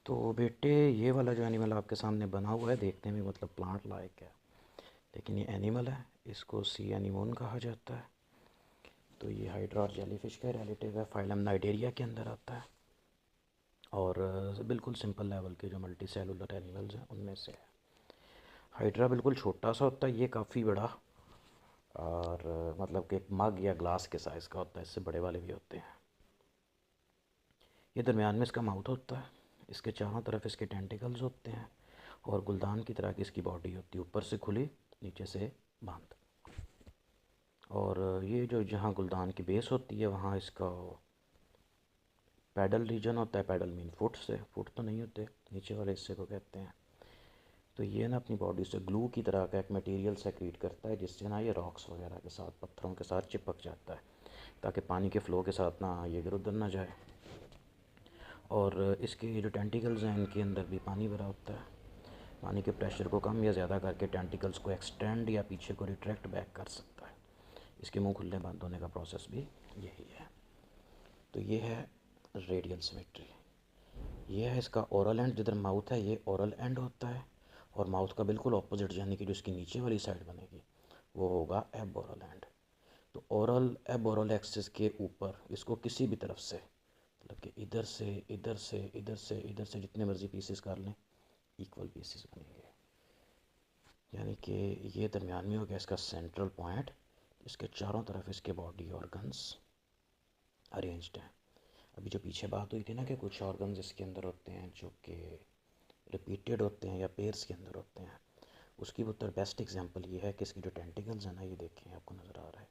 तो बेटे, ये वाला जो एनिमल आपके सामने बना हुआ है देखने में मतलब प्लांट लायक है, लेकिन ये एनिमल है। इसको सी एनीमोन कहा जाता है। तो ये हाइड्रा और जेलीफिश का रिलेटिव है, फाइलम नाइडेरिया के अंदर आता है। और बिल्कुल सिंपल लेवल के जो मल्टी सेलुलर एनिमल्स हैं उनमें से है। हाइड्रा बिल्कुल छोटा सा होता है, ये काफ़ी बड़ा। और मतलब कि एक मग या ग्लास के साइज़ का होता है, इससे बड़े वाले भी होते हैं। ये दरमियान में इसका माउथ होता है, इसके चारों तरफ इसके टेंटिकल्स होते हैं, और गुलदान की तरह की इसकी बॉडी होती है, ऊपर से खुली नीचे से बंद। और ये जो जहाँ गुलदान की बेस होती है वहाँ इसका पैडल रीजन होता है। पैडल मीन फुट, से फुट तो नहीं होते, नीचे वाले हिस्से को कहते हैं। तो ये ना अपनी बॉडी से ग्लू की तरह का एक मटेरियल सेक्रीट करता है, जिससे ना ये रॉक्स वगैरह के साथ, पत्थरों के साथ चिपक जाता है, ताकि पानी के फ़्लो के साथ ना ये इधर उधर ना जाए। और इसके जो टेंटिकल्स हैं इनके अंदर भी पानी भरा होता है। पानी के प्रेशर को कम या ज़्यादा करके टेंटिकल्स को एक्सटेंड या पीछे को रिट्रैक्ट बैक कर सकता है। इसके मुंह खुलने बंद होने का प्रोसेस भी यही है। तो ये है रेडियल सिमेट्री। ये है इसका ओरल एंड, जिधर माउथ है ये ओरल एंड होता है। और माउथ का बिल्कुल ऑपोजिट, यानी कि जो इसकी नीचे वाली साइड बनेगी वो होगा एब ओरल एंड। तो ओरल एब ओरल एक्सिस के ऊपर इसको किसी भी तरफ से, मतलब कि इधर से इधर से इधर से इधर से जितने मर्जी पीसेस कर लें, इक्वल पीसेस बनेंगे। यानी कि ये दरमियान में हो गया इसका सेंट्रल पॉइंट, इसके चारों तरफ इसके बॉडी ऑर्गन्स अरेंज्ड हैं। अभी जो पीछे बात हुई थी ना कि कुछ ऑर्गन्स इसके अंदर होते हैं जो कि रिपीटेड होते हैं या पेयर्स के अंदर होते हैं, उसकी उत्तर बेस्ट एग्जांपल ये है कि इसकी जो टेंटिकल्स हैं ना, ये देखें आपको नज़र आ रहा है,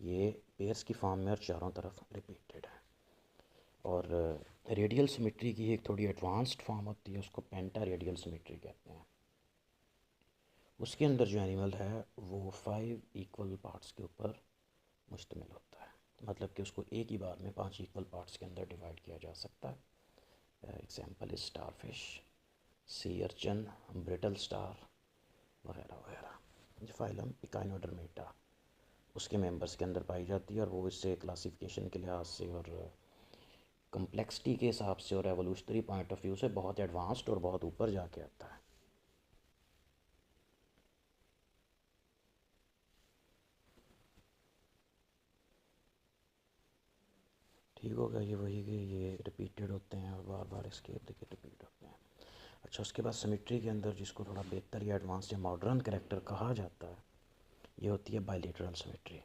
ये पेयर्स की फॉर्म में और चारों तरफ रिपीटेड है। और रेडियल सिमेट्री की एक थोड़ी एडवांस्ड फॉर्म होती है, उसको पेंटा रेडियल सिमेट्री कहते हैं। उसके अंदर जो एनिमल है वो 5 इक्वल पार्ट्स के ऊपर मुश्तमिल होता है, मतलब कि उसको एक ही बार में 5 इक्वल पार्ट्स के अंदर डिवाइड किया जा सकता है। एग्जांपल इज स्टारफिश, सी अर्चन, ब्रिटल स्टार वगैरह वगैरह। जो फाइलम इकाइनोडर्मेटा उसके मेंबर्स के अंदर पाई जाती है, और वो इससे क्लासिफिकेशन के लिहाज से और कम्प्लेक्सिटी के हिसाब से और एवोल्यूशनरी पॉइंट ऑफ व्यू से बहुत एडवांस्ड और बहुत ऊपर जाके आता है। ठीक होगा ये वही कि ये रिपीटेड होते हैं और बार बार इसके इर्द गिर्द रिपीट होते हैं। अच्छा, उसके बाद सिमेट्री के अंदर जिसको थोड़ा बेहतर या एडवांस या मॉडर्न कैरेक्टर कहा जाता है, ये होती है बाइलेटरल सिमेट्री।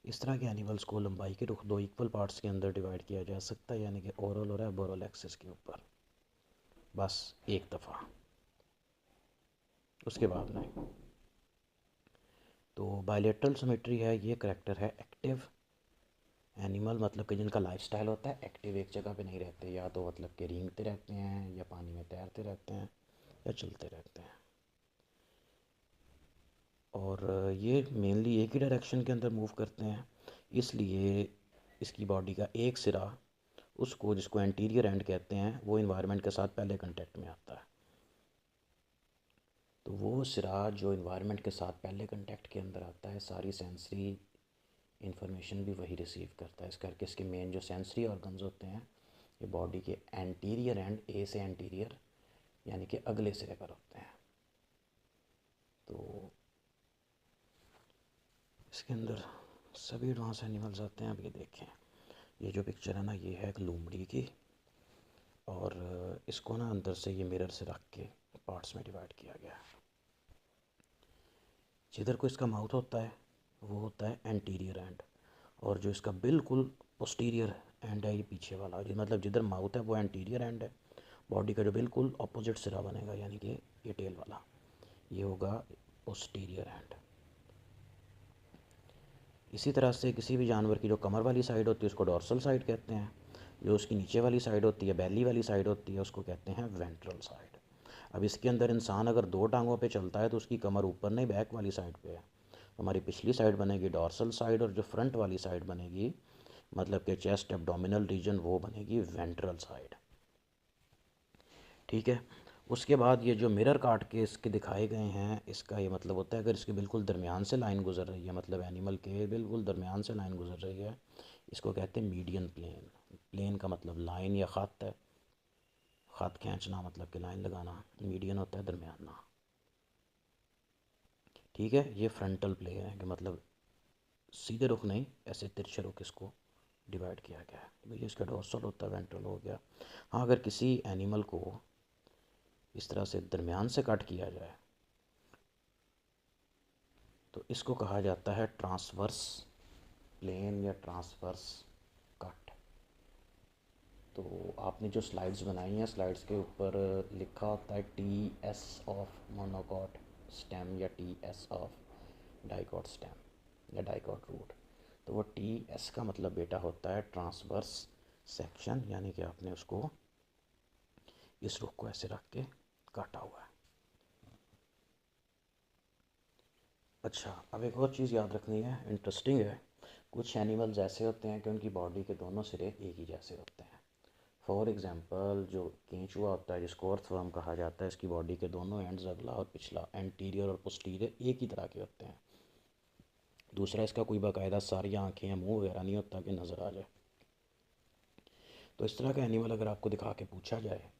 इस तरह के एनिमल्स को लंबाई के रुख 2 इक्वल पार्ट्स के अंदर डिवाइड किया जा सकता है, यानी कि ओरल और एबोरल एक्सिस के ऊपर, बस एक दफ़ा, उसके बाद नहीं। तो बाइलेटरल सिमेट्री है, ये करेक्टर है एक्टिव एनिमल, मतलब कि जिनका लाइफस्टाइल होता है एक्टिव, एक जगह पे नहीं रहते, या तो मतलब कि रेंगते रहते हैं या पानी में तैरते रहते हैं या चलते रहते हैं। और ये मेनली एक ही डायरेक्शन के अंदर मूव करते हैं, इसलिए इसकी बॉडी का एक सिरा, उसको जिसको एंटीरियर एंड कहते हैं, वो इन्वायरमेंट के साथ पहले कांटेक्ट में आता है। तो वो सिरा जो इन्वायरमेंट के साथ पहले कांटेक्ट के अंदर आता है, सारी सेंसरी इंफॉर्मेशन भी वही रिसीव करता है। इस करके इसके मेन जो सेंसरी ऑर्गन्स होते हैं ये बॉडी के एंटीरियर एंड, ए से एंटीरियर यानी कि अगले सिरे पर होते हैं। तो इसके अंदर सभी एडवांस एनिमल्स आते हैं। अब ये देखें, ये जो पिक्चर है ना, ये है एक लोमड़ी की, और इसको ना अंदर से ये मिरर से रख के पार्ट्स में डिवाइड किया गया है। जिधर को इसका माउथ होता है वो होता है एंटीरियर एंड, और जो इसका बिल्कुल पोस्टीरियर एंड है ये पीछे वाला, जो मतलब जिधर माउथ है वो एंटीरियर एंड है। बॉडी का जो बिल्कुल अपोजिट सिरा बनेगा, यानी कि ये टेल वाला, ये होगा पोस्टीरियर एंड। इसी तरह से किसी भी जानवर की जो कमर वाली साइड होती है उसको डॉर्सल साइड कहते हैं, जो उसकी नीचे वाली साइड होती है, बेली वाली साइड होती है, उसको कहते हैं वेंट्रल साइड। अब इसके अंदर इंसान अगर 2 टांगों पे चलता है तो उसकी कमर ऊपर नहीं, बैक वाली साइड पे है। हमारी पिछली साइड बनेगी डॉर्सल साइड, और जो फ्रंट वाली साइड बनेगी, मतलब कि चेस्ट एब्डोमिनल रीजन, वो बनेगी वेंट्रल साइड। ठीक है। उसके बाद ये जो मिरर काट के इसके दिखाए गए हैं, इसका ये मतलब होता है अगर इसके बिल्कुल दरमियान से लाइन गुजर रही है, मतलब एनिमल के बिल्कुल दरमियान से लाइन गुजर रही है, इसको कहते हैं मीडियन प्लेन। प्लेन का मतलब लाइन या ख़त है, ख़त खींचना मतलब कि लाइन लगाना, मीडियन होता है दरमियाना। ठीक है, ये फ्रंटल प्लेन है कि मतलब सीधे रुख नहीं, ऐसे तिरछे रुख इसको डिवाइड किया गया है। भाई इसका डोर्सल होता है, वेंट्रल हो गया। हाँ, अगर किसी एनिमल को इस तरह से दरमियान से कट किया जाए तो इसको कहा जाता है ट्रांसवर्स प्लेन या ट्रांसवर्स कट। तो आपने जो स्लाइड्स बनाई हैं, स्लाइड्स के ऊपर लिखा होता है TS ऑफ मोनोकॉट स्टेम या TS ऑफ डाइकॉट स्टेम या डाइकॉट रूट। तो वो TS का मतलब बेटा होता है ट्रांसवर्स सेक्शन, यानी कि आपने उसको इस रुख को ऐसे रख के काटा हुआ है। अच्छा, अब एक और चीज़ याद रखनी है, इंटरेस्टिंग है। कुछ एनिमल्स ऐसे होते हैं कि उनकी बॉडी के दोनों सिरे एक ही जैसे होते हैं। फॉर एग्जांपल जो केंचुआ होता है, जिसको अर्थवर्म कहा जाता है, इसकी बॉडी के दोनों एंड्स, अगला और पिछला, एंटीरियर और पोस्टीरियर एक ही तरह के होते हैं। दूसरा, इसका कोई बाकायदा सारी आँखें या मुंह वगैरह नहीं होता कि नज़र आ जाए। तो इस तरह का एनिमल अगर आपको दिखा के पूछा जाए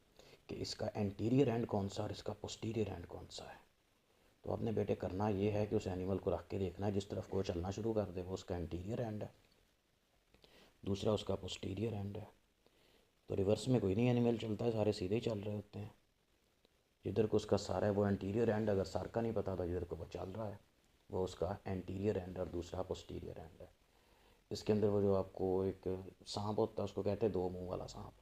कि इसका एंटीरियर एंड कौन सा और इसका पोस्टीरियर एंड कौन सा है, तो आपने बेटे करना ये है कि उस एनिमल को रख के देखना है, जिस तरफ को चलना शुरू कर दे वो उसका एंटीरियर एंड है, दूसरा उसका पोस्टीरियर एंड है। तो रिवर्स में कोई नहीं एनिमल चलता है, सारे सीधे ही चल रहे होते हैं। जिधर को उसका सारा है वो एंटीरियर एंड, अगर सार का नहीं पता था जिधर को वो चल रहा है वो उसका एंटीरियर एंड और दूसरा पोस्टीरियर एंड है। इसके अंदर वो जो आपको एक सांप होता है उसको कहते हैं दो मुंह वाला सांप।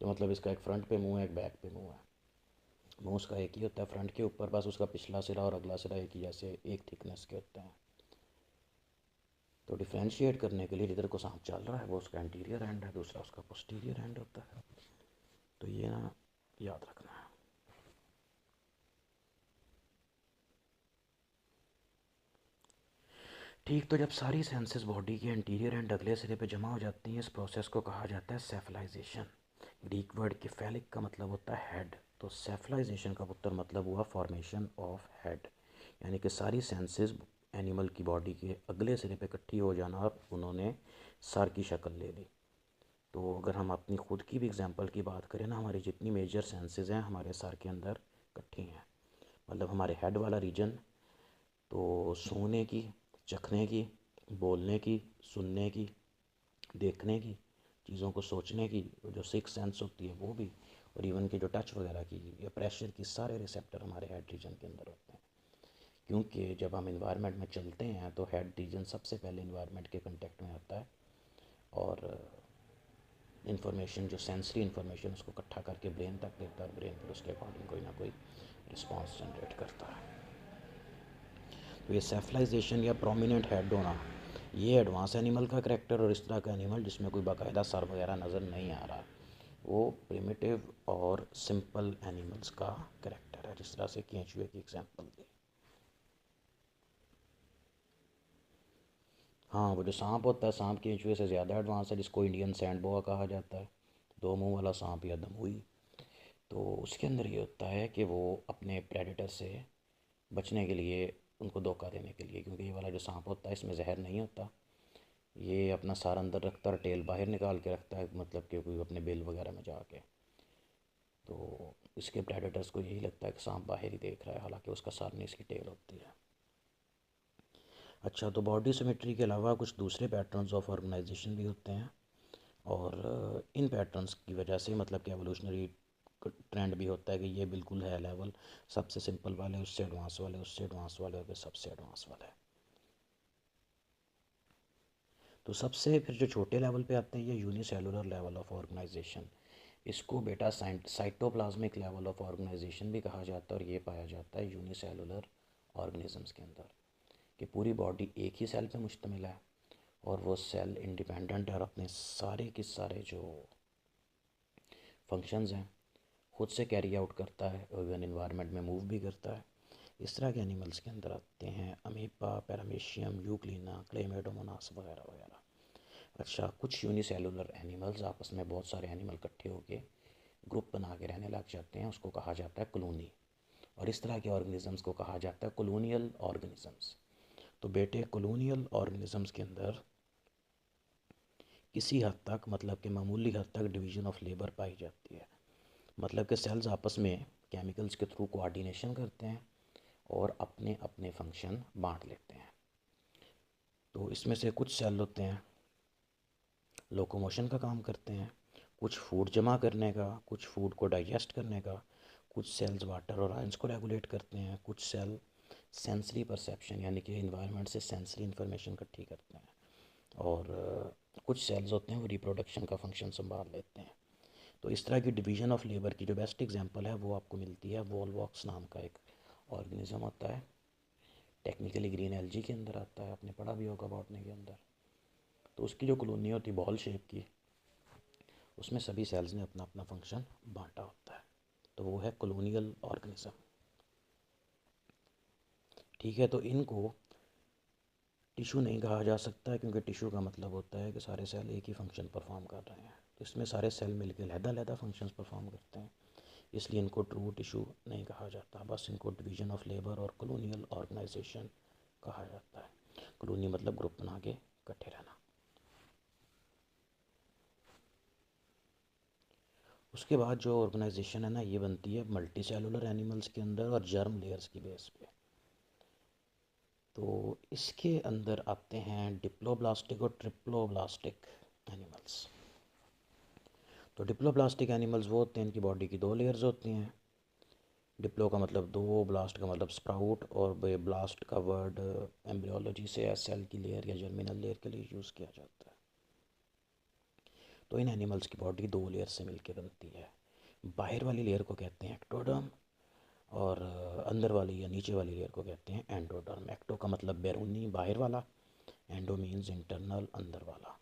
तो मतलब इसका एक फ्रंट पे मुंह है, एक बैक पे मुंह है। मुंह उसका एक ही होता है फ्रंट के ऊपर, बस उसका पिछला सिरा और अगला सिरा एक ही जैसे एक थिकनेस के होते हैं। तो डिफ्रेंशिएट करने के लिए जिधर को सांप चल रहा है वो उसका एंटीरियर एंड है, दूसरा उसका पोस्टीरियर एंड होता है। तो ये ना याद रखना है। ठीक, तो जब सारी सेंसेस बॉडी के एंटीरियर एंड अगले सिरे पे जमा हो जाती हैं, इस प्रोसेस को कहा जाता है सेफलाइजेशन। ग्रीक वर्ड केफेलिक का मतलब होता है हेड, तो सेफलाइजेशन का उत्तर मतलब हुआ फॉर्मेशन ऑफ हेड, यानी कि सारी सेंसेस एनिमल की बॉडी के अगले सिरे पे इकट्ठी हो जाना और उन्होंने सर की शक्ल ले ली। तो अगर हम अपनी खुद की भी एग्जांपल की बात करें ना, हमारी जितनी मेजर सेंसेस हैं हमारे सर के अंदर इकट्ठी हैं। मतलब हमारे हेड वाला रीजन, तो सूंघने की, चखने की, बोलने की, सुनने की, देखने की, चीज़ों को सोचने की, जो सिक्स सेंस होती है वो भी, और इवन की जो टच वगैरह की या प्रेशर की, सारे रिसेप्टर हमारे हेड रीजन के अंदर होते हैं। क्योंकि जब हम इन्वायरमेंट में चलते हैं तो हेड रीजन सबसे पहले इन्वायरमेंट के कांटेक्ट में आता है और इंफॉर्मेशन, जो सेंसरी इंफॉर्मेशन उसको इकट्ठा करके ब्रेन तक देता है, ब्रेन फिर उसके अकॉर्डिंग कोई ना कोई रिस्पॉन्स जनरेट करता है। तो ये सेफलाइजेशन या प्रोमिनेंट हेड होना, ये एडवांस एनिमल का करेक्टर, और इस तरह का एनिमल जिसमें कोई बाकायदा सर वगैरह नज़र नहीं आ रहा, वो प्रिमिटिव और सिंपल एनिमल्स का करेक्टर है, जिस तरह से केंचुए की एग्जांपल दी। हाँ, वो जो सांप होता है, सांप केंचुए से ज़्यादा एडवांस है, जिसको इंडियन सैंड बोआ कहा जाता है, दो मुंह वाला सांप या दमुई। तो उसके अंदर ये होता है कि वो अपने प्रेडेटर से बचने के लिए, उनको धोखा देने के लिए, क्योंकि ये वाला जो सांप होता है इसमें जहर नहीं होता, ये अपना सार अंदर रखता है, टेल बाहर निकाल के रखता है, मतलब कि कोई अपने बिल वगैरह में जाके। तो इसके प्रेडेटर्स को यही लगता है कि सांप बाहर ही देख रहा है, हालांकि उसका सार नहीं, इसकी टेल होती है। अच्छा, तो बॉडी सिमेट्री के अलावा कुछ दूसरे पैटर्न्स ऑफ ऑर्गेनाइजेशन भी होते हैं, और इन पैटर्न्स की वजह से मतलब कि एवोल्यूशनरी ट्रेंड भी होता है कि ये बिल्कुल है लेवल, सबसे सिंपल वाले, उससे एडवांस वाले, उससे एडवांस वाले, और फिर सबसे एडवांस वाले। तो सबसे फिर जो छोटे लेवल पे आते हैं ये यूनिसेलुलर लेवल ऑफ ऑर्गेनाइजेशन। इसको बेटा साइटोप्लाज्मिक लेवल ऑफ ऑर्गेनाइजेशन भी कहा जाता है, और ये पाया जाता है यूनिसेलुलर ऑर्गेनिजम्स के अंदर, कि पूरी बॉडी एक ही सेल पे मुश्तमिल है और वो सेल इंडिपेंडेंट है और अपने सारे के सारे जो फंक्शंस हैं खुद से कैरी आउट करता है, और इवन इन्वायरमेंट में मूव भी करता है। इस तरह के एनिमल्स के अंदर आते हैं अमीबा, पैरामीशियम, यूक्लिना, क्लेमेडोमोनास वगैरह वगैरह। अच्छा, कुछ यूनिसेलुलर एनिमल्स आपस में, बहुत सारे एनिमल इकट्ठे होकर ग्रुप बना के रहने लग जाते हैं, उसको कहा जाता है कॉलोनी। और इस तरह के ऑर्गेनिजम्स को कहा जाता है कॉलोनियल ऑर्गेनिजम्स। तो बेटे कॉलोनियल ऑर्गेनिजम्स के अंदर किसी हद तक, मतलब कि मामूली हद तक डिवीज़न ऑफ लेबर पाई जाती है। मतलब कि सेल्स आपस में केमिकल्स के थ्रू कोऑर्डिनेशन करते हैं और अपने अपने फंक्शन बांट लेते हैं। तो इसमें से कुछ सेल होते हैं लोकोमोशन का काम करते हैं, कुछ फूड जमा करने का, कुछ फूड को डाइजेस्ट करने का, कुछ सेल्स वाटर और आयंस को रेगुलेट करते हैं, कुछ सेल सेंसरी परसेप्शन यानी कि इन्वायरमेंट से सेंसरी इन्फॉर्मेशन इकट्ठी करते हैं, और कुछ सेल्स होते हैं वो रिप्रोडक्शन का फंक्शन संभाल लेते हैं। तो इस तरह की डिवीजन ऑफ लेबर की जो बेस्ट एग्जांपल है वो आपको मिलती है वॉलवॉक्स नाम का एक ऑर्गेनिज्म होता है, टेक्निकली ग्रीन एल्गी के अंदर आता है, आपने पढ़ा भी होगा बॉटनी के अंदर। तो उसकी जो कॉलोनी होती है बॉल शेप की, उसमें सभी सेल्स ने अपना अपना फंक्शन बांटा होता है, तो वो है कॉलोनियल ऑर्गेनिज्म। ठीक है, तो इनको टिशू नहीं कहा जा सकता क्योंकि टिशू का मतलब होता है कि सारे सेल एक ही फंक्शन परफॉर्म कर रहे हैं, तो इसमें सारे सेल मिलकर अलग-अलग फंक्शंस परफॉर्म करते हैं, इसलिए इनको ट्रू टिशू नहीं कहा जाता, बस इनको डिवीजन ऑफ लेबर और कॉलोनियल ऑर्गेनाइजेशन कहा जाता है। कॉलोनी मतलब ग्रुप बना के इकट्ठे रहना। उसके बाद जो ऑर्गेनाइजेशन है ना, ये बनती है मल्टी सेलुलर एनिमल्स के अंदर और जर्म लेयर्स की बेस पे। तो इसके अंदर आते हैं डिप्लोब्लास्टिक और ट्रिप्लोब्लास्टिक एनिमल्स। तो डिप्लोब्लास्टिक एनिमल्स वो होते हैं इनकी बॉडी की दो लेयर्स होती हैं। डिप्लो का मतलब दो, ब्लास्ट का मतलब स्प्राउट, और ब्लास्ट का वर्ड एम्ब्रियोलॉजी से सेल की लेयर या जर्मिनल लेयर के लिए यूज़ किया जाता है। तो इन एनिमल्स की बॉडी दो लेयर से मिलकर बनती है। बाहर वाली लेयर को कहते हैं एक्टोडर्म, और अंदर वाली या नीचे वाली लेयर को कहते हैं एंडोडर्म। एक्टो का मतलब बैरूनी बाहर वाला, एंडो मीन्स इंटरनल अंदर वाला।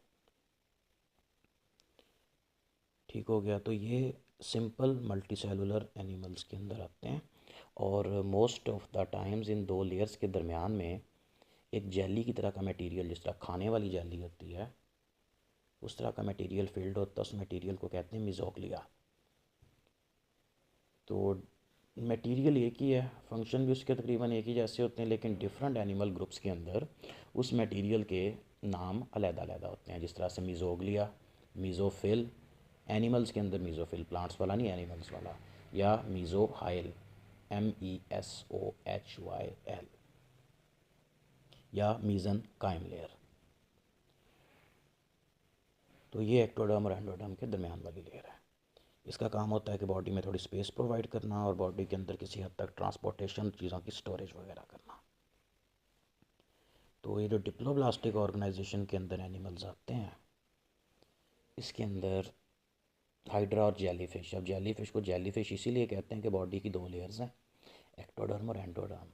ठीक हो गया, तो ये सिंपल मल्टी सेलुलर एनिमल्स के अंदर आते हैं, और most of the times in दो लेयर्स के दरमियान में एक जेली की तरह का मटेरियल, जिस तरह खाने वाली जेली होती है उस तरह का मटेरियल फील्ड होता है, उस मटेरियल को कहते हैं मिजोग्लिया। तो मटेरियल एक ही है, फंक्शन भी उसके तकरीबन एक ही जैसे होते हैं, लेकिन डिफरेंट एनिमल ग्रुप्स के अंदर उस मटेरियल के नाम अलग-अलग होते हैं। जिस तरह से मिजोग्लिया, मीज़ोफिल, एनिमल्स के अंदर मीज़ोफिल, प्लांट्स वाला नहीं, एनिमल्स वाला, या मीज़ोहाइल, MESOHYL, या मीज़न काइम लेयर। तो ये एक्टोडर्म और एंडोडर्म के दरमियान वाली लेयर है। इसका काम होता है कि बॉडी में थोड़ी स्पेस प्रोवाइड करना और बॉडी के अंदर किसी हद तक ट्रांसपोर्टेशन, चीज़ों की स्टोरेज वगैरह करना। तो ये जो डिप्लोब्लास्टिक ऑर्गेनाइजेशन के अंदर एनिमल्स आते हैं, इसके अंदर हाइड्रा और जेलीफिश। अब जेलीफिश को जेलीफिश इसीलिए कहते हैं कि बॉडी की दो लेयर्स हैं, एक्टोडर्म और एंडोडर्म।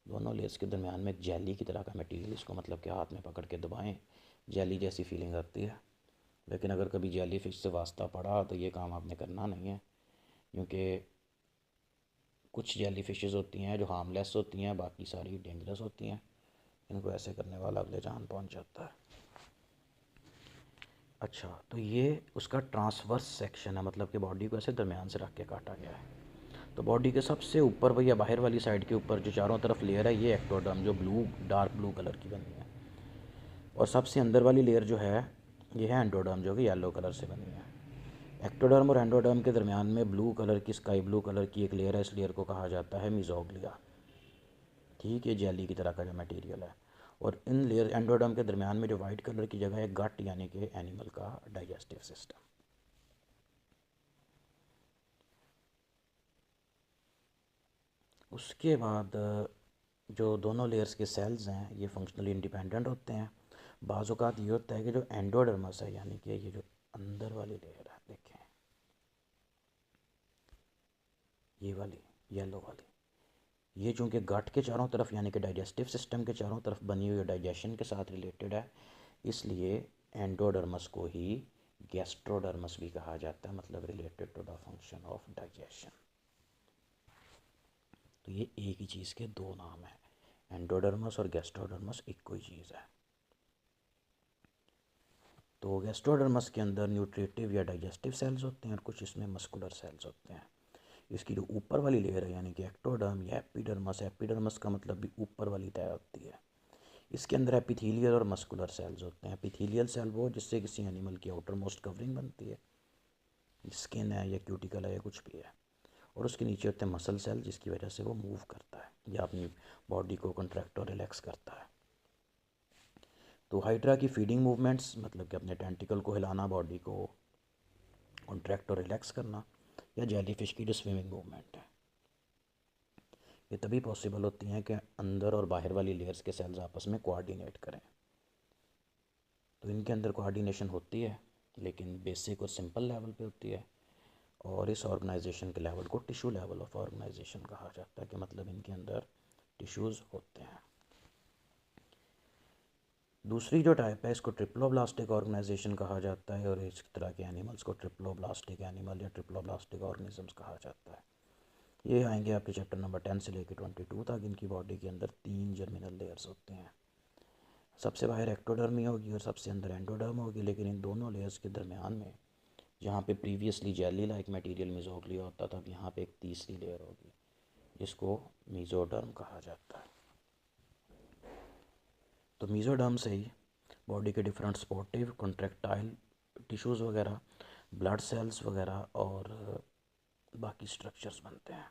दोनों लेयर्स के दरमियान में एक जेली की तरह का मटेरियल, इसको मतलब कि हाथ में पकड़ के दबाएं जेली जैसी फीलिंग आती है। लेकिन अगर कभी जेलीफिश से वास्ता पड़ा तो ये काम आपने करना नहीं है, क्योंकि कुछ जेली फिशेस होती हैं जो हार्मलेस होती हैं, बाकी सारी डेंजरस होती हैं। इनको ऐसे करने वाला अगले जान पहुंच जाता है। अच्छा, तो ये उसका ट्रांसवर्स सेक्शन है, मतलब कि बॉडी को ऐसे दरमियान से रख के काटा गया है। तो बॉडी के सबसे ऊपर या बाहर वाली साइड के ऊपर जो चारों तरफ लेयर है, ये एक्टोडर्म जो ब्लू, डार्क ब्लू कलर की बनी है, और सबसे अंदर वाली लेयर जो है ये है एंडोडर्म जो कि येलो कलर से बनी है। एक्टोडर्म और एंडोडर्म के दरमियान में ब्लू कलर की, स्काई ब्लू कलर की एक लेयर है, इस लेयर को कहा जाता है मिजोग्लिया। ठीक है, जेली की तरह का जो मटेरियल है। और इन लेयर एंडोडर्म के दरमियान में जो वाइट कलर की जगह है, गट यानी कि एनिमल का डाइजेस्टिव सिस्टम। उसके बाद जो दोनों लेयर्स के सेल्स हैं ये फंक्शनली इंडिपेंडेंट होते हैं। बाज़ औक़ात ये होता है कि जो एंडोडर्मस है, यानी कि ये जो अंदर वाली लेयर है, देखें ये वाली येलो वाली, ये चूँकि गट के चारों तरफ यानी कि डाइजेस्टिव सिस्टम के चारों तरफ बनी हुई डाइजेशन के साथ रिलेटेड है, इसलिए एंडोडर्मस को ही गैस्ट्रोडर्मस भी कहा जाता है, मतलब related to the function of digestion. तो ये एक ही चीज़ के दो नाम हैं, एंडोडर्मस और गैस्ट्रोडर्मस एक कोई चीज़ है। तो गैस्ट्रोडर्मस के अंदर न्यूट्रिटिव या डाइजेस्टिव सेल्स होते हैं और कुछ इसमें मस्कुलर सेल्स होते हैं। इसकी जो ऊपर वाली लेयर है यानी कि एक्टोडर्म या एपिडर्मस, एपिडर्मस का मतलब भी ऊपर वाली तय होती है, इसके अंदर एपिथेलियल और मस्कुलर सेल्स होते हैं। एपिथेलियल सेल वो जिससे किसी एनिमल की आउटर मोस्ट कवरिंग बनती है, स्किन है या क्यूटिकल है या कुछ भी है, और उसके नीचे होते हैं मसल सेल, जिसकी वजह से वो मूव करता है या अपनी बॉडी को कंट्रैक्ट और रिलैक्स करता है। तो हाइड्रा की फीडिंग मूवमेंट्स मतलब कि अपने टेंटिकल को हिलाना, बॉडी को कॉन्ट्रैक्ट और रिलैक्स करना, या जेलीफिश की जो स्विमिंग मूवमेंट है, ये तभी पॉसिबल होती हैं कि अंदर और बाहर वाली लेयर्स के सेल्स आपस में कोऑर्डिनेट करें। तो इनके अंदर कोऑर्डिनेशन होती है, लेकिन बेसिक और सिंपल लेवल पे होती है, और इस ऑर्गेनाइजेशन के लेवल को टिश्यू लेवल ऑफ ऑर्गेनाइजेशन कहा जाता है, कि मतलब इनके अंदर टिश्यूज़ होते हैं। दूसरी जो टाइप है इसको ट्रिप्लोब्लास्टिक ऑर्गेनाइजेशन कहा जाता है, और इस तरह के एनिमल्स को ट्रिप्लोब्लास्टिक एनिमल या ट्रिप्लोब्लास्टिक ऑर्गेनिजम्स कहा जाता है। ये आएंगे आपके चैप्टर नंबर 10 से लेकर 22 तक। इनकी बॉडी के अंदर 3 जर्मिनल लेयर्स होते हैं। सबसे बाहर एक्टोडर्मी होगी और सबसे अंदर एंडोडर्म होगी, लेकिन इन दोनों लेयर्स के दरमियान में जहाँ पे previously jelly like material mesoglea होता था, अब यहाँ पे एक तीसरी लेयर होगी जिसको मेसोडर्म कहा जाता है। तो मेसोडर्म से ही बॉडी के डिफरेंट स्पोर्टिव कॉन्ट्रैक्टाइल टिश्यूज़ वगैरह, ब्लड सेल्स वगैरह और बाकी स्ट्रक्चर्स बनते हैं।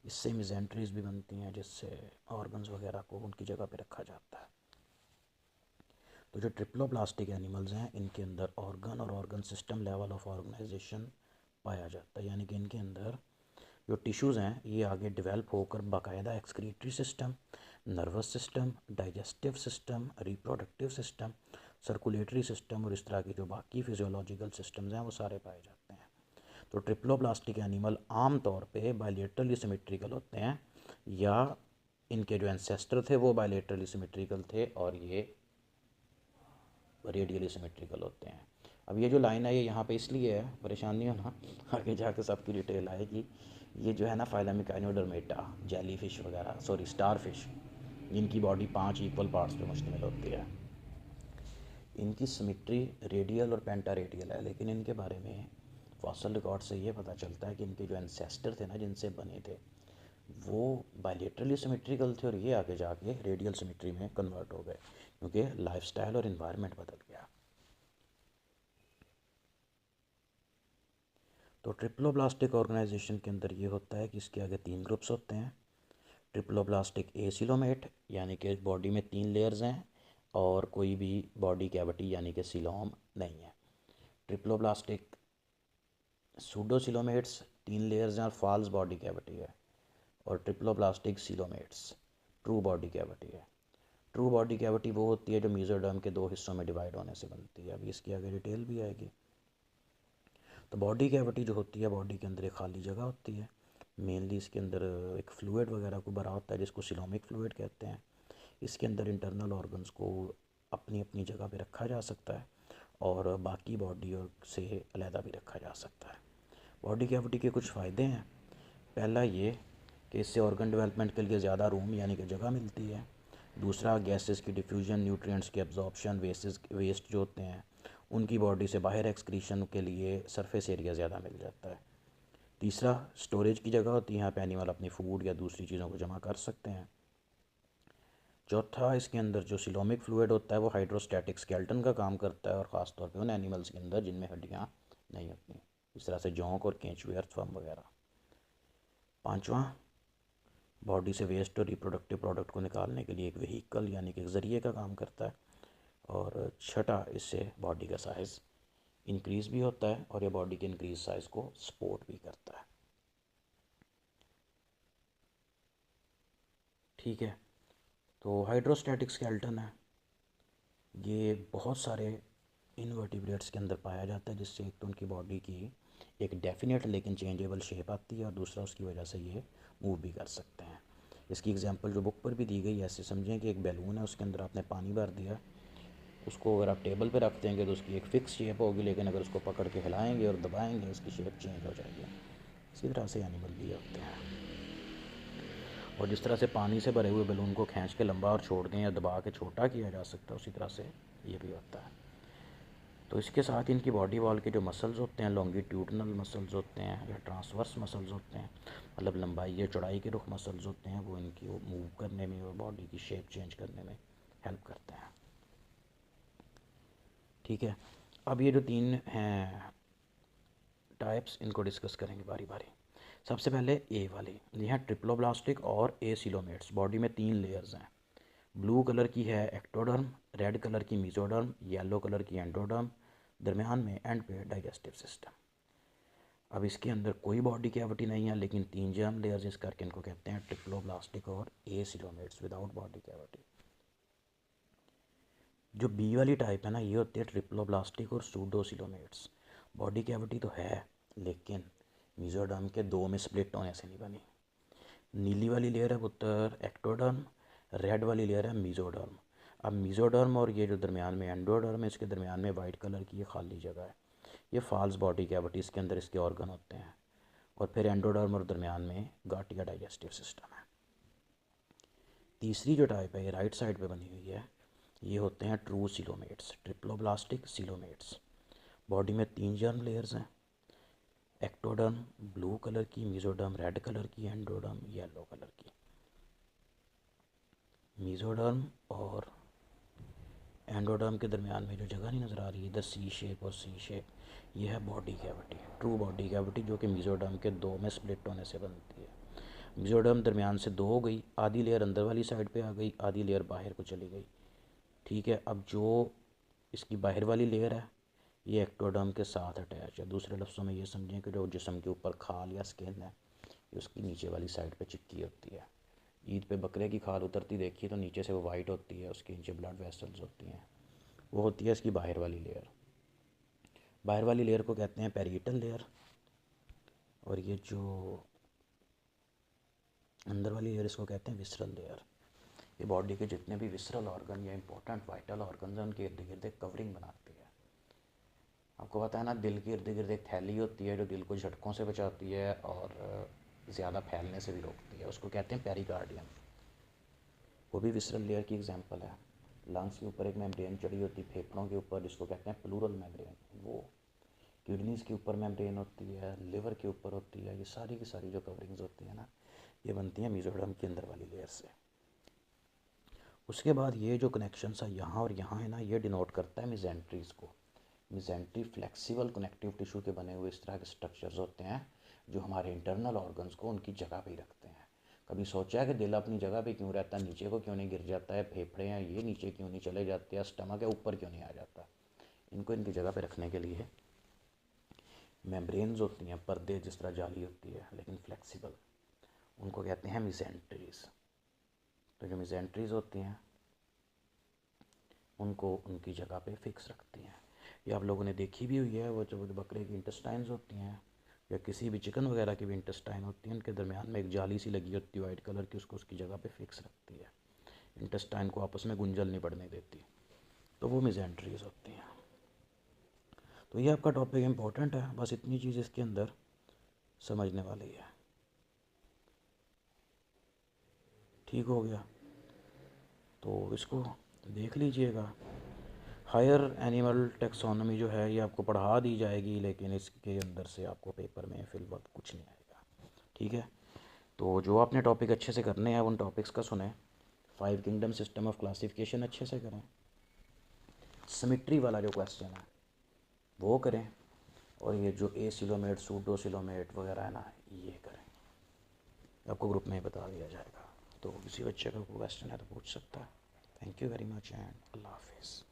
इससे मिजेंट्रीज भी बनती हैं, जिससे ऑर्गन्स वगैरह को उनकी जगह पे रखा जाता है। तो जो ट्रिप्लोब्लास्टिक एनिमल्स हैं, इनके अंदर ऑर्गन और organ system level of organisation पाया जाता है, यानी कि इनके अंदर जो टिश्यूज़ हैं ये आगे डेवलप होकर बाकायदा excretory system, nervous system, digestive system, reproductive system, circulatory system और इस तरह के जो बाकी फिजियोलॉजिकल सिस्टम्स हैं वो सारे पाए जाते हैं। तो ट्रिप्लोब्लास्टिक एनिमल आम तौर पे बायलेटरली सिमेट्रिकल होते हैं, या इनके जो एंसेस्टर थे वो बायलेटरली सिमेट्रिकल थे और ये रेडियली सिमेट्रिकल होते हैं। अब ये जो लाइन है ये यहाँ पे इसलिए है, परेशान नहीं होना, आगे जाकर सबकी डिटेल आएगी। ये जो है ना फाइलम इकाइनोडर्मेटा, जेली फिश वगैरह, सॉरी स्टार फिश, इनकी बॉडी 5 इक्वल पार्ट्स पे मुश्तमिल होती है। इनकी सिमेट्री रेडियल और पेंटा रेडियल है, लेकिन इनके बारे में फॉसल रिकॉर्ड से ये पता चलता है कि इनके जो एंसेस्टर थे ना जिनसे बने थे वो बायलेटरली सिमेट्रिकल थे, और ये आगे जाके रेडियल सिमेट्री में कन्वर्ट हो गए क्योंकि लाइफस्टाइल और इन्वायरमेंट बदल गया। तो ट्रिप्लोब्लास्टिक ऑर्गेनाइजेशन के अंदर ये होता है कि इसके आगे 3 ग्रुप्स होते हैं। ट्रिप्लोब्लास्टिक एसिलोमेट, यानी कि बॉडी में 3 लेयर्स हैं और कोई भी बॉडी कैविटी यानी कि सिलोम नहीं है। ट्रिप्लोब्लास्टिक सूडोसिलोमेट्स, 3 लेयर्स हैं और फॉल्स बॉडी कैविटी है। और triploblastic coelomates true body cavity है। ट्रू बॉडी कैविटी वो होती है जो मेसोडर्म के 2 हिस्सों में डिवाइड होने से बनती है। अभी इसकी आगे डिटेल भी आएगी। तो बॉडी कैविटी जो होती है, बॉडी के अंदर एक खाली जगह होती है, मेनली इसके अंदर एक फ्लूइड वगैरह को भरा होता है जिसको सिलोमिक फ्लूइड कहते हैं। इसके अंदर इंटरनल ऑर्गन्स को अपनी अपनी जगह पे रखा जा सकता है और बाकी बॉडी और से अलहदा भी रखा जा सकता है। बॉडी कैविटी के कुछ फ़ायदे हैं। पहला ये कि इससे ऑर्गन डेवलपमेंट के लिए ज़्यादा रूम यानी कि जगह मिलती है। दूसरा, गैसेस की डिफ्यूजन, न्यूट्रिएंट्स की एब्जॉर्प्शन, वेस्ट जो होते हैं उनकी बॉडी से बाहर एक्सक्रीशन के लिए सरफेस एरिया ज़्यादा मिल जाता है। तीसरा, स्टोरेज की जगह होती है, यहाँ पे एनिमल अपनी फूड या दूसरी चीज़ों को जमा कर सकते हैं। चौथा, इसके अंदर जो सिलोमिक फ्लूइड होता है वो हाइड्रोस्टैटिक स्केल्टन का काम करता है, और ख़ास तौर पे उन एनिमल्स के अंदर जिनमें हड्डियाँ नहीं होती, इस तरह से जोंक और केंचुए, अर्थवर्म वगैरह। पांचवा, बॉडी से वेस्ट और रिप्रोडक्टिव प्रोडक्ट को निकालने के लिए एक व्हीकल यानी कि एक ज़रिए का काम करता है। और छठा, इससे बॉडी का साइज़ इंक्रीज़ भी होता है और ये बॉडी के इंक्रीज साइज़ को सपोर्ट भी करता है। ठीक है, तो हाइड्रोस्टैटिक स्केल्टन है, ये बहुत सारे इनवर्टिब्रेट्स के अंदर पाया जाता है, जिससे एक तो उनकी बॉडी की एक डेफिनेट लेकिन चेंजेबल शेप आती है और दूसरा उसकी वजह से ये मूव भी कर सकते हैं। इसकी एग्जांपल जो बुक पर भी दी गई है, ऐसे समझें कि एक बैलून है, उसके अंदर आपने पानी भर दिया, उसको अगर आप टेबल पे रख देंगे तो उसकी एक फ़िक्स शेप होगी, लेकिन अगर उसको पकड़ के हिलाएंगे और दबाएंगे उसकी शेप चेंज हो जाएगी। इसी तरह से एनिमल भी होते हैं, और जिस तरह से पानी से भरे हुए बैलून को खींच के लंबा और छोड़ दें या दबा के छोटा किया जा सकता है, उसी तरह से ये भी होता है। तो इसके साथ इनकी बॉडी वॉल के जो मसल्स होते हैं, लॉन्गिट्यूडनल मसल्स होते हैं या ट्रांसवर्स मसल्स होते हैं, मतलब लंबाई या चौड़ाई के रुख मसल्स होते हैं, वो इनकी मूव करने में और बॉडी की शेप चेंज करने में हेल्प करते हैं। ठीक है, अब ये जो 3 हैं टाइप्स, इनको डिस्कस करेंगे बारी बारी। सबसे पहले ए वाली, ये हैं ट्रिप्लोब्लास्टिक और एसिलोमेट्स। बॉडी में 3 लेयर्स हैं। ब्लू कलर की है एक्टोडर्म, रेड कलर की मीजोडर्म, येलो कलर की एंडोडर्म, दरमियान में एंड पे डाइजेस्टिव सिस्टम। अब इसके अंदर कोई बॉडी कैविटी नहीं है, लेकिन 3 जर्म लेयर्स इस करके इनको कहते हैं ट्रिप्लोब्लास्टिक और एसिलोमेट्स विदाउट बॉडी कैविटी। जो बी वाली टाइप है ना, ये होती है ट्रिप्लोब्लास्टिक और सूडोसिलोमेट्स। बॉडी कैविटी तो है, लेकिन मीजोडर्म के 2 में स्प्लिट होने से नहीं बनी। नीली वाली लेयर है पुत्र एक्टोडर्म, रेड वाली लेयर है मीजोडर्म। अब मीजोडर्म और ये जो दरमियान में एंडोडर्म है, इसके दरमियान में वाइट कलर की ये खाली जगह है, ये फॉल्स बॉडी कैविटी, इसके अंदर इसके ऑर्गन होते हैं। और फिर एंडोडर्म और दरमियान में गाट या डाइजेस्टिव सिस्टम है। तीसरी जो टाइप है ये राइट साइड पे बनी हुई है, ये होते हैं true coelomates, triploblastic coelomates. Body में 3 जर्म लेयर्स हैं, एक्टोडर्म ब्लू कलर की, मीजोडर्म रेड कलर की, एंडोडर्म येलो कलर की। मीजोडर्म और एंडोडर्म के दरमियान में जो जगह नहीं नज़र आ रही है इधर सी शेप और सी शेप, ये है body cavity, true body cavity, जो कि मीजोडर्म के 2 में स्प्लिट होने से बनती है। मीजोडर्म दरमियान से 2 हो गई, आधी लेयर अंदर वाली साइड पे आ गई, आधी लेयर बाहर को चली गई। ठीक है, अब जो इसकी बाहर वाली लेयर है ये एक्टोडर्म के साथ अटैच है। दूसरे लफ्ज़ों में ये समझें कि जो जिस्म के ऊपर खाल या स्किन है ये उसकी नीचे वाली साइड पे चिपकी होती है। ईद पे बकरे की खाल उतरती देखिए तो नीचे से वो वाइट होती है, उसके नीचे ब्लड वेसल्स होती हैं, वो होती है इसकी बाहर वाली लेयर। बाहर वाली लेयर को कहते हैं पैरिएटल लेयर, और ये जो अंदर वाली लेयर इसको कहते हैं विसरल लेयर। ये बॉडी के जितने भी विसरल ऑर्गन या इंपॉर्टेंट वाइटल ऑर्गन हैं उनके इर्द गिर्द एक कवरिंग बनाती है। आपको पता है ना, दिल के इर्द गिर्द एक थैली होती है जो दिल को झटकों से बचाती है और ज़्यादा फैलने से भी रोकती है, उसको कहते हैं पेरिकार्डियम। वो भी विसरल लेयर की एग्जांपल है। लंग्स के ऊपर एक मेम्ब्रेन चढ़ी होती है फेफड़ों के ऊपर, जिसको कहते हैं प्लूरल मेम्ब्रेन। वो किडनीज़ के ऊपर मेम्ब्रेन होती है, लिवर के ऊपर होती है। ये सारी की सारी जो कवरिंग्स होती है ना, ये बनती हैं मीजोडर्म के अंदर वाली लेयर से। उसके बाद ये जो कनेक्शन है यहाँ और यहाँ है ना, ये डिनोट करता है मिजेंट्रीज़ को। मिजेंट्री फ्लेक्सिबल कनेक्टिव टिश्यू के बने हुए इस तरह के स्ट्रक्चर्स होते हैं जो हमारे इंटरनल ऑर्गन्स को उनकी जगह पे ही रखते हैं। कभी सोचा है कि दिल अपनी जगह पे क्यों रहता है, नीचे को क्यों नहीं गिर जाता है, फेफड़े हैं ये नीचे क्यों नहीं चले जाते हैं, स्टमक है ऊपर क्यों नहीं आ जाता? इनको इनकी जगह पे रखने के लिए मेम्ब्रेन्स होती हैं, पर्दे जिस तरह जाली होती है लेकिन फ्लेक्सिबल, उनको कहते हैं मिजेंट्रीज़। तो जो मिजेंट्रीज़ होती हैं उनको उनकी जगह पे फिक्स रखती हैं। ये आप लोगों ने देखी भी हुई है, वो जो बकरे की इंटेस्टाइन्स होती हैं या किसी भी चिकन वगैरह की भी इंटेस्टाइन होती है, उनके दरमियान में एक जाली सी लगी होती है वाइट कलर की, उसको उसकी जगह पे फिक्स रखती है, इंटेस्टाइन को आपस में गुंजल नहीं पड़ने देती। तो वो मिजेंट्रीज़ होती हैं। तो ये आपका टॉपिक इम्पोर्टेंट है, बस इतनी चीज़ इसके अंदर समझने वाली है। ठीक हो गया, तो इसको देख लीजिएगा। हायर एनिमल टेक्सोनॉमी जो है ये आपको पढ़ा दी जाएगी, लेकिन इसके अंदर से आपको पेपर में फिल वक्त कुछ नहीं आएगा। ठीक है, तो जो आपने टॉपिक अच्छे से करने हैं उन टॉपिक्स का सुने। 5 किंगडम सिस्टम ऑफ क्लासिफिकेशन अच्छे से करें, सिमेट्री वाला जो क्वेश्चन है वो करें, और ये जो एसिलोमेट सूडोसिलोमेट वगैरह है ना ये करें, आपको ग्रुप में बता दिया जाएगा। तो किसी बच्चे का कोई क्वेश्चन है तो पूछ सकता है। Thank you very much and अल्लाह हाफिज़।